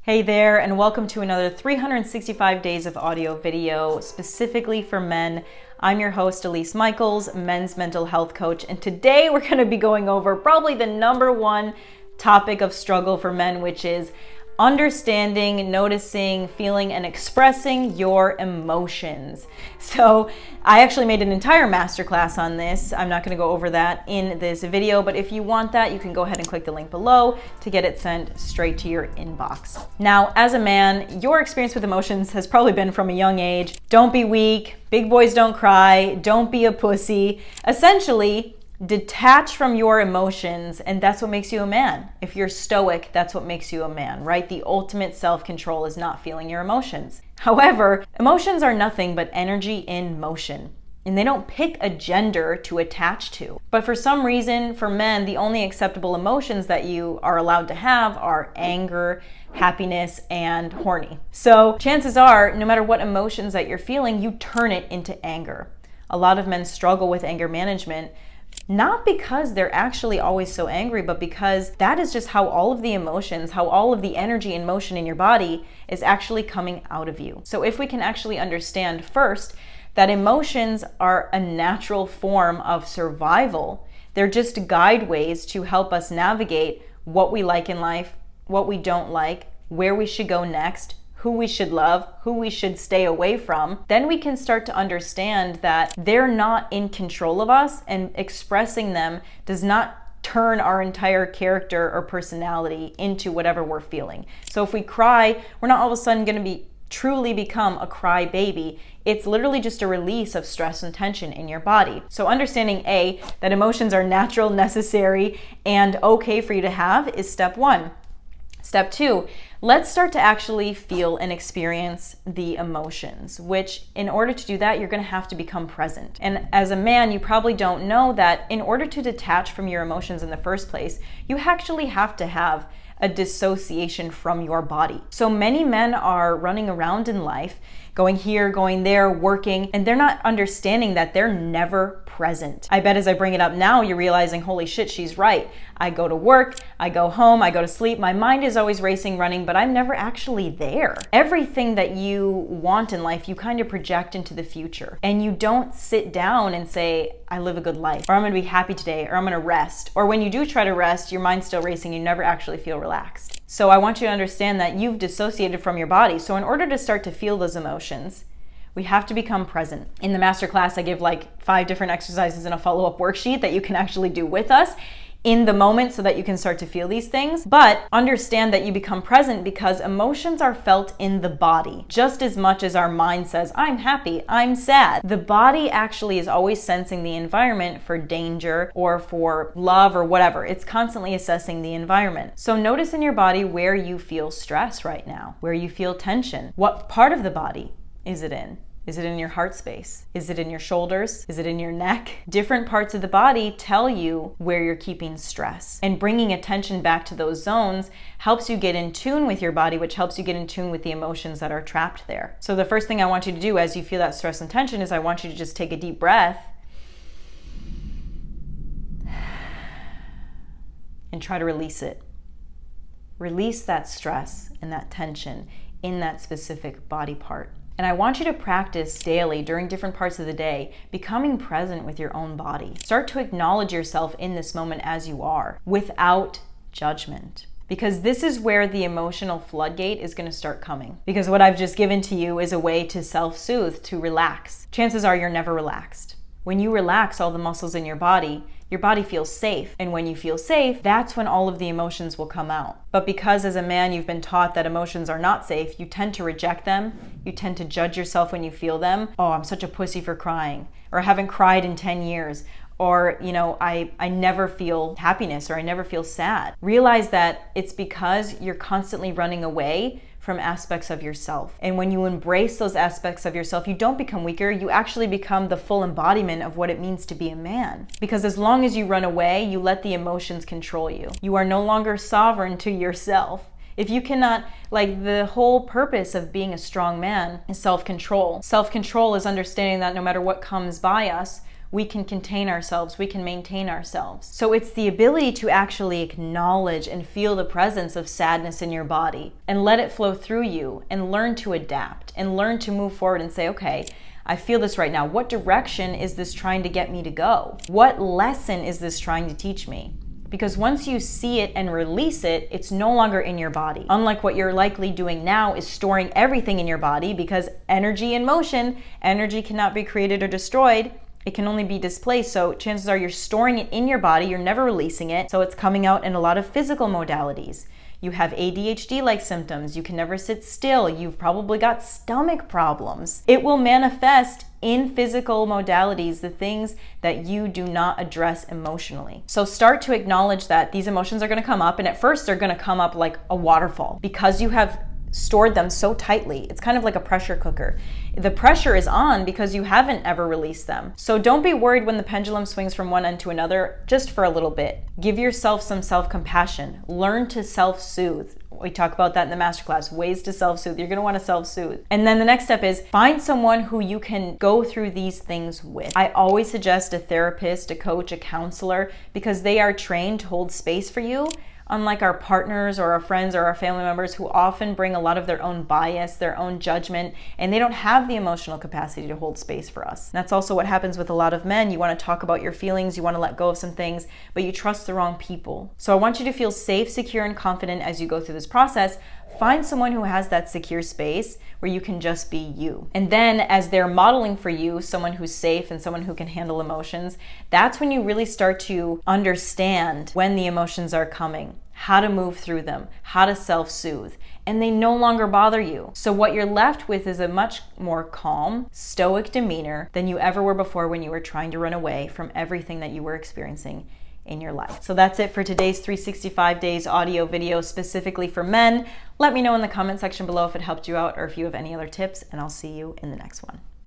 Hey there, and welcome to another 365 days of audio video specifically for men. I'm your host, Elise Micheals, men's mental health coach, and today we're going to be going over probably the number one topic of struggle for men, which is understanding, noticing, feeling, and expressing your emotions. So I actually made an entire masterclass on this. I'm not going to go over that in this video, but if you want that, you can go ahead and click the link below to get it sent straight to your inbox. Now, as a man, your experience with emotions has probably been from a young age. Don't be weak. Big boys don't cry. Don't be a pussy. Essentially, detach from your emotions, and that's what makes you a man. If you're stoic, that's what makes you a man, right? The ultimate self-control is not feeling your emotions. However, emotions are nothing but energy in motion, and they don't pick a gender to attach to. But for some reason, for men, the only acceptable emotions that you are allowed to have are anger, happiness, and horny. So chances are, no matter what emotions that you're feeling, you turn it into anger. A lot of men struggle with anger management, not because they're actually always so angry, but because that is just how all of the emotions, how all of the energy and motion in your body is actually coming out of you. So if we can actually understand first that emotions are a natural form of survival, they're just guideways to help us navigate what we like in life, what we don't like, where we should go next, who we should love, who we should stay away from, then we can start to understand that they're not in control of us, and expressing them does not turn our entire character or personality into whatever we're feeling. So if we cry, we're not all of a sudden going to truly become a cry baby. It's literally just a release of stress and tension in your body. So understanding that emotions are natural, necessary, and okay for you to have is step one. Step two, let's start to actually feel and experience the emotions, which in order to do that, you're going to have to become present. And as a man, you probably don't know that in order to detach from your emotions in the first place, you actually have to have a dissociation from your body. So many men are running around in life, going here, going there, working, and they're not understanding that they're never present. I bet as I bring it up now, you're realizing, holy shit, she's right. I go to work, I go home, I go to sleep. My mind is always racing, running, but I'm never actually there. Everything that you want in life, you kind of project into the future. And you don't sit down and say, I live a good life, or I'm gonna be happy today, or I'm gonna rest. Or when you do try to rest, your mind's still racing, you never actually feel relaxed. So I want you to understand that you've dissociated from your body. So in order to start to feel those emotions, we have to become present. In the masterclass, I give like 5 different exercises and a follow-up worksheet that you can actually do with us in the moment so that you can start to feel these things. But understand that you become present because emotions are felt in the body just as much as our mind says, I'm happy, I'm sad. The body actually is always sensing the environment for danger or for love or whatever. It's constantly assessing the environment. So notice in your body where you feel stress right now, where you feel tension. What part of the body is it in? Is it in your heart space? Is it in your shoulders? Is it in your neck? Different parts of the body tell you where you're keeping stress. And bringing attention back to those zones helps you get in tune with your body, which helps you get in tune with the emotions that are trapped there. So the first thing I want you to do as you feel that stress and tension is I want you to just take a deep breath and try to release it. Release that stress and that tension in that specific body part. And I want you to practice daily during different parts of the day, becoming present with your own body. Start to acknowledge yourself in this moment as you are, without judgment. Because this is where the emotional floodgate is going to start coming. Because what I've just given to you is a way to self-soothe, to relax. Chances are you're never relaxed. When you relax all the muscles in your body feels safe. And when you feel safe, that's when all of the emotions will come out. But because as a man you've been taught that emotions are not safe, you tend to reject them. You tend to judge yourself when you feel them. Oh, I'm such a pussy for crying. Or I haven't cried in 10 years. Or, I never feel happiness, or I never feel sad. Realize that it's because you're constantly running away from aspects of yourself. And when you embrace those aspects of yourself, you don't become weaker, you actually become the full embodiment of what it means to be a man. Because as long as you run away, you let the emotions control you. You are no longer sovereign to yourself. If you cannot, the whole purpose of being a strong man is self-control. Self-control is understanding that no matter what comes by us, we can contain ourselves, we can maintain ourselves. So it's the ability to actually acknowledge and feel the presence of sadness in your body and let it flow through you and learn to adapt and learn to move forward and say, okay, I feel this right now. What direction is this trying to get me to go? What lesson is this trying to teach me? Because once you see it and release it, it's no longer in your body. Unlike what you're likely doing now is storing everything in your body, because energy in motion, energy cannot be created or destroyed. It can only be displaced. So chances are you're storing it in your body, you're never releasing it. So it's coming out in a lot of physical modalities. You have ADHD-like symptoms. You can never sit still. You've probably got stomach problems. It will manifest in physical modalities, the things that you do not address emotionally. So start to acknowledge that these emotions are going to come up, and at first they're going to come up like a waterfall because you have stored them so tightly. It's kind of like a pressure cooker. The pressure is on because you haven't ever released them. So don't be worried when the pendulum swings from one end to another, just for a little bit. Give yourself some self-compassion. Learn to self-soothe. We talk about that in the masterclass, ways to self-soothe. You're going to want to self-soothe. And then the next step is find someone who you can go through these things with. I always suggest a therapist, a coach, a counselor, because they are trained to hold space for you. Unlike our partners or our friends or our family members who often bring a lot of their own bias, their own judgment, and they don't have the emotional capacity to hold space for us. That's also what happens with a lot of men. You want to talk about your feelings, you want to let go of some things, but you trust the wrong people. So I want you to feel safe, secure, and confident as you go through this process. Find someone who has that secure space where you can just be you. And then as they're modeling for you, someone who's safe and someone who can handle emotions, that's when you really start to understand when the emotions are coming, how to move through them, how to self-soothe, and they no longer bother you. So what you're left with is a much more calm, stoic demeanor than you ever were before when you were trying to run away from everything that you were experiencing in your life. So that's it for today's 365 days audio video specifically for men. Let me know in the comment section below if it helped you out or if you have any other tips, and I'll see you in the next one.